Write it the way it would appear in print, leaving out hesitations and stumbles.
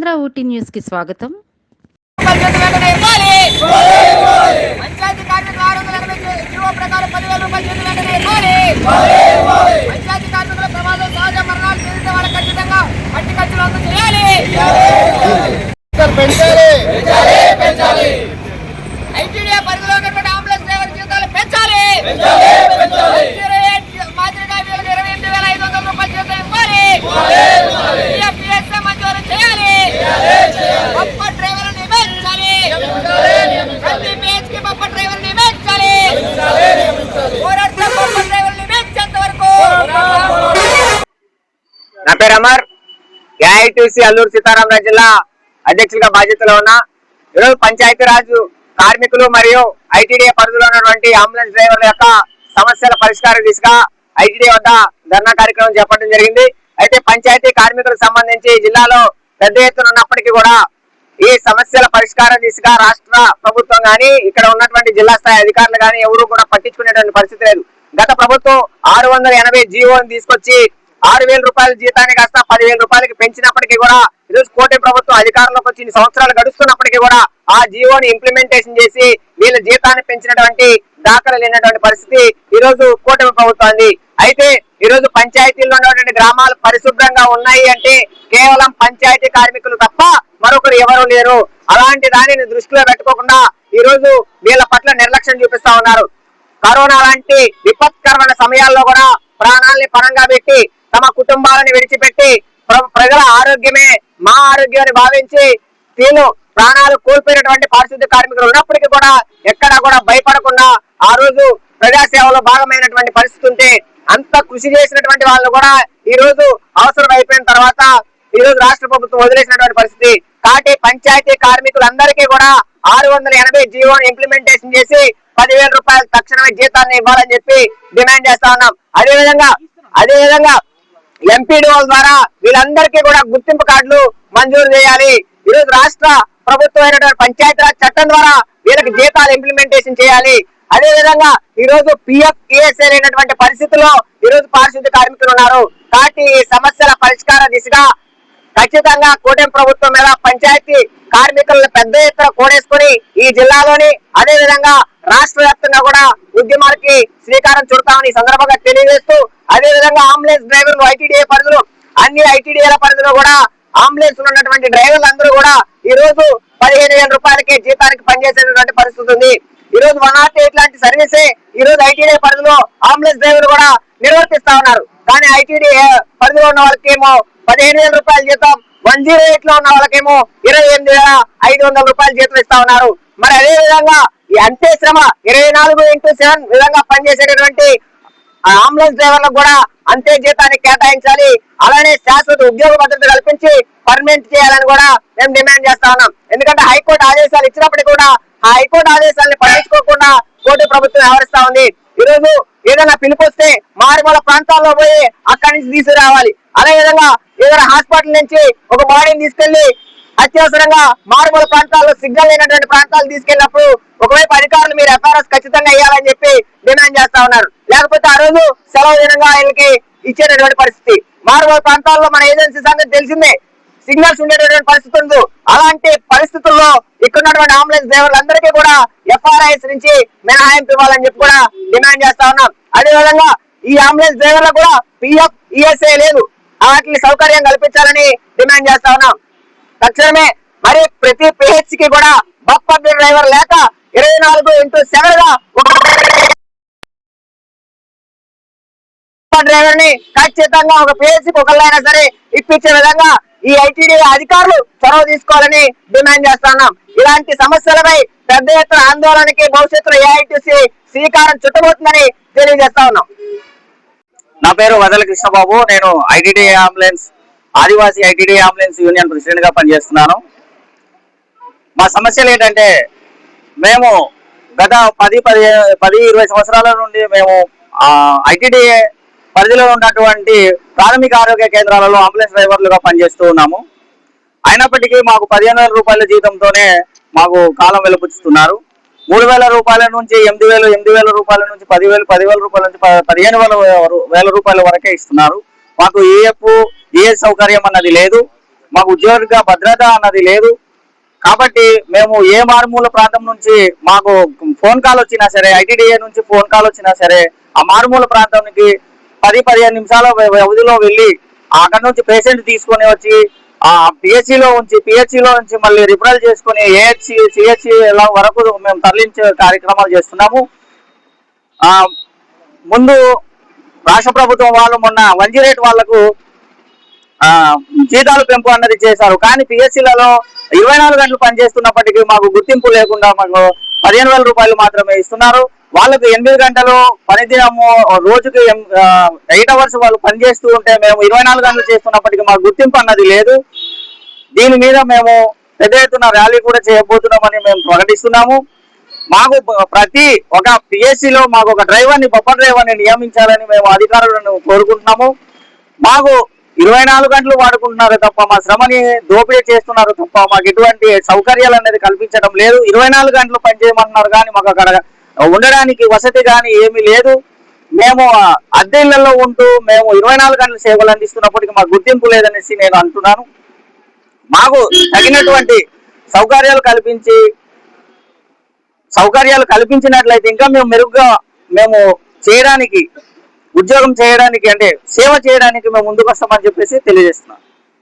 మన ఊటీ న్యూస్ కి స్వాగతం. నా పేరు అమర్, ఏఐటీసీ అల్లూరు సీతారామరాజు జిల్లా అధ్యక్షులుగా బాధ్యతలో ఉన్నా. ఈరోజు పంచాయతీరాజ్ కార్మికులు మరియు ఐటీడీఏ పరిధిలో ఉన్నటువంటి అంబులెన్స్ డ్రైవర్ల యొక్క సమస్యల పరిష్కారం దిశగా ఐటీడీఏ వద్ద ధర్నా కార్యక్రమం చేపట్టడం జరిగింది. అయితే పంచాయతీ కార్మికులకు సంబంధించి జిల్లాలో పెద్ద ఎత్తున ఉన్నప్పటికీ కూడా ఈ సమస్యల పరిష్కార దిశగా రాష్ట్ర ప్రభుత్వం గానీ ఇక్కడ ఉన్నటువంటి జిల్లా స్థాయి అధికారులు గానీ ఎవరు కూడా పట్టించుకునేటువంటి పరిస్థితి లేదు. గత ప్రభుత్వం 680 జీవోని తీసుకొచ్చి 6,000 రూపాయల జీతాన్ని కాస్త 10,000 రూపాయలకి పెంచినప్పటికీ కూడా ఈరోజు కోటి ప్రభుత్వం అధికారంలోకి వచ్చి ఇన్ని సంవత్సరాలు గడుస్తున్నప్పటికీ కూడా ఆ జీవోని ఇంప్లిమెంటేషన్ చేసి వీళ్ళ జీతాన్ని పెంచినటువంటి దాఖలు లేనటువంటి పరిస్థితి ఈ రోజు కూటమి ప్రభుత్వం. అయితే ఈ రోజు పంచాయతీల్లో ఉన్నటువంటి గ్రామాలు పరిశుభ్రంగా ఉన్నాయి అంటే కేవలం పంచాయతీ కార్మికులు తప్ప మరొకరు ఎవరు లేరు. అలాంటి దానిని దృష్టిలో పెట్టుకోకుండా ఈ రోజు వీళ్ళ పట్ల నిర్లక్ష్యం చూపిస్తా ఉన్నారు. కరోనా లాంటి విపత్కరమైన సమయాల్లో కూడా ప్రాణాలని పణంగా పెట్టి తమ కుటుంబాలను విడిచిపెట్టి ప్రజల ఆరోగ్యమే మా ఆరోగ్యం అని భావించి వీళ్ళు ప్రాణాలు కోల్పోయినటువంటి పారిశుద్ధ్య కార్మికులు ఉన్నప్పటికీ కూడా ఎక్కడా కూడా భయపడకుండా ఆ రోజు ప్రజాసేవలో భాగమైనటువంటి పరిస్థితి ఉంటే అంత కృషి చేసినటువంటి వాళ్ళు కూడా ఈ రోజు అవసరం అయిపోయిన తర్వాత ఈ రోజు రాష్ట్ర ప్రభుత్వం వదిలేసినటువంటి పరిస్థితి. కాబట్టి పంచాయతీ కార్మికులందరికీ కూడా 680 జీవోని ఇంప్లిమెంటేషన్ చేసి 10,000 రూపాయల తక్షణమే జీతాన్ని ఇవ్వాలని చెప్పి డిమాండ్ చేస్తా ఉన్నాం. అదేవిధంగా ఎంపీడీఓల ద్వారా వీళ్ళందరికీ కూడా గుర్తింపు కార్డులు మంజూరు చేయాలి. ఈరోజు రాష్ట్ర ప్రభుత్వం అయినటువంటి పంచాయతీరాజ్ చట్టం ద్వారా వీళ్ళకి జీతాలు ఇంప్లిమెంటేషన్ చేయాలి. అదే విధంగా ఈ రోజు పిఎఫ్ ఈఎస్ఐ లేనటువంటి పరిస్థితుల్లో ఈ రోజు పారిశుద్ధ్య కార్మికులు ఉన్నారు. కాబట్టి ఈ సమస్యల పరిష్కార దిశగా ఖచ్చితంగా కూటమి ప్రభుత్వం మీద పంచాయతీ కార్మికులను పెద్ద ఎత్తున కూడేసుకుని ఈ జిల్లాలోని అదే విధంగా రాష్ట్ర వ్యాప్తంగా కూడా ఉద్యమాలకి శ్రీకారం చుడతామని సందర్భంగా తెలియజేస్తూ అదే విధంగా అంబులెన్స్ డ్రైవర్లు ఐటీడీఏ పరిధిలో అన్ని ఐటీడీఏల పరిధిలో కూడా అంబులెన్స్ ఉన్నటువంటి డ్రైవర్లు అందరూ కూడా ఈ రోజు 15,000 రూపాయలకి జీతానికి పనిచేసేటువంటి పరిస్థితి ఉంది. ఈ రోజు 108 లాంటి సర్వీసే ఈ రోజు ఐటీడీఏ పరిధిలో అంబులెన్స్ డ్రైవర్లు కూడా నిర్వర్తిస్తా ఉన్నారు. కానీ ఐటీడీఏ పరిధిలో ఉన్న వాళ్ళకేమో 15,000 రూపాయల జీతం, 108 లో ఉన్న వాళ్ళకేమో 28,500 రూపాయల జీతం ఇస్తా ఉన్నారు. మరి అదే విధంగా ఈ అంతే శ్రమ 24x7 విధంగా పనిచేసేటటువంటి అంబులెన్స్ డ్రైవర్లకు కూడా అంతే జీతాన్ని కేటాయించాలి. అలానే శాశ్వత ఉద్యోగ భద్రత కల్పించి పర్మనెంట్ చేయాలని కూడా మేము డిమాండ్ చేస్తా ఉన్నాం. ఎందుకంటే హైకోర్టు ఆదేశాలు ఇచ్చినప్పటికీ కూడా ఆ హైకోర్టు ఆదేశాలను పట్టించుకోకుండా కోర్టు ప్రభుత్వం వ్యవహరిస్తా ఉంది. ఈ రోజు ఏదైనా పిలుపొస్తే మారుమూల ప్రాంతాల్లో పోయి అక్కడి నుంచి తీసుకురావాలి. అదే విధంగా ఏదైనా హాస్పిటల్ నుంచి ఒక బాడీని తీసుకెళ్లి అత్యవసరంగా మారుమూల ప్రాంతాల్లో సిగ్నల్ లేనటువంటి ప్రాంతాలు తీసుకెళ్ళినప్పుడు ఒకవైపు అధికారులు మీరు ఎఫ్ఆర్ఎస్ ఖచ్చితంగా వేయాలని చెప్పి డిమాండ్ చేస్తా ఉన్నారు. లేకపోతే ఆ రోజు సెలవు దినంగా వీళ్ళకి ఇచ్చేటటువంటి పరిస్థితి. మారుమూల ప్రాంతాల్లో మన ఏజెన్సీ సంగతి తెలిసిందే, సిగ్నల్స్ ఉండేటటువంటి పరిస్థితి ఉంది. అలాంటి పరిస్థితుల్లో ఇక్కడ ఉన్నటువంటి అంబులెన్స్ డ్రైవర్లందరికీ కూడా ఎఫ్ఆర్ఐఎస్ నుంచి మినహాయింపు ఇవ్వాలని చెప్పి కూడా డిమాండ్ చేస్తా ఉన్నాం. అదే విధంగా ఈ అంబులెన్స్ డ్రైవర్లకు కూడా పిఎఫ్ ఈఎస్ఐ లేదు, వాటిని సౌకర్యం కల్పించాలని డిమాండ్ చేస్తా ఉన్నాం. తక్షణమే మరి ప్రతి పిహెచ్కి కూడా బఫర్ డ్రైవర్ లేక 24x7 గా డ్రైవర్ ని ఖచ్చితంగా ఒక పిహెచ్కి ఒకళ్ళైనా సరే ఇప్పించే విధంగా ఈ ఐటీడీ అధికారులు చొరవ తీసుకోవాలని డిమాండ్ చేస్తా ఉన్నాం. ఇలాంటి సమస్యలపై పెద్ద ఎత్తున ఆందోళనకి భవిష్యత్తులో ఏఐటీసీ శ్రీకారం చుట్టబోతుందని తెలియజేస్తా ఉన్నాం. నా పేరు వదల కృష్ణబాబు. నేను ఐటీడీఏ అంబులెన్స్ ఆదివాసీ ఐటీడీఏ అంబులెన్స్ యూనియన్ ప్రెసిడెంట్ గా పనిచేస్తున్నాను. మా సమస్యలు ఏంటంటే మేము గత 10-20 సంవత్సరాల నుండి మేము ఐటీడీఏ పరిధిలో ఉన్నటువంటి ప్రాథమిక ఆరోగ్య కేంద్రాలలో అంబులెన్స్ డ్రైవర్లుగా పనిచేస్తూ ఉన్నాము. అయినప్పటికీ మాకు 15,000 రూపాయల జీతంతోనే మాకు కాలం వెలుపుచ్చుతున్నారు. 3,000 రూపాయల నుంచి 8,000 రూపాయల నుంచి 10,000 రూపాయల నుంచి 15,000 రూపాయల వరకే ఇస్తున్నారు. మాకు ఈఎఫ్ ఈఎస్ సౌకర్యం అన్నది లేదు. మాకు ఉద్యోగ భద్రత అన్నది లేదు. కాబట్టి మేము ఏ మారుమూల ప్రాంతం నుంచి మాకు ఫోన్ కాల్ వచ్చినా సరే, ఐటీడీఏ నుంచి ఫోన్ కాల్ వచ్చినా సరే, ఆ మారుమూల ప్రాంతానికి 10-15 నిమిషాల వ్యవధిలో వెళ్ళి అక్కడ నుంచి పేషెంట్ తీసుకొని వచ్చి ఆ పిహెచ్సిలో నుంచి మళ్ళీ రిఫరల్ చేసుకుని ఏహెచ్సి సిహెచ్సి వరకు మేము తరలించే కార్యక్రమాలు చేస్తున్నాము. ముందు రాష్ట్ర ప్రభుత్వం వాళ్ళు మొన్న 1G రేట్ వాళ్లకు జీతాలు పెంపు అన్నది చేశారు. కానీ పిహెచ్సిలలో 24 గంటలు పనిచేస్తున్నప్పటికీ మాకు గుర్తింపు లేకుండా మాకు 15,000 రూపాయలు మాత్రమే ఇస్తున్నారు. వాళ్ళకు 8 గంటలు పనిదినము, రోజుకి 8 అవర్స్ వాళ్ళు పనిచేస్తూ ఉంటే మేము 24 గంటలు చేస్తున్నప్పటికీ మాకు గుర్తింపు అన్నది లేదు. దీని మీద మేము పెద్ద ఎత్తున ర్యాలీ కూడా చేయబోతున్నామని మేము ప్రకటిస్తున్నాము. మాకు ప్రతి ఒక పిఎస్సిలో మాకు ఒక బఫర్ డ్రైవర్ని నియమించాలని మేము అధికారులను కోరుకుంటున్నాము. మాకు 24 గంటలు వాడుకుంటున్నారు తప్ప, మా శ్రమని దోపిడీ చేస్తున్నారు తప్ప మాకు ఎటువంటి సౌకర్యాలు అనేది కల్పించడం లేదు. 24 గంటలు పనిచేయమంటున్నారు కానీ మాకు అక్కడ ఉండడానికి వసతి కానీ ఏమీ లేదు. మేము అద్దె ఇళ్లలో ఉంటూ మేము 24 గంటల సేవలు అందిస్తున్నప్పటికీ మాకు గుర్తింపు లేదనేసి నేను అంటున్నాను. మాకు తగినటువంటి సౌకర్యాలు కల్పించినట్లయితే ఇంకా మేము మెరుగ్గా చేయడానికి, ఉద్యోగం చేయడానికి, అంటే సేవ చేయడానికి మేము ముందుకు వస్తామని చెప్పేసి తెలియజేస్తున్నాం.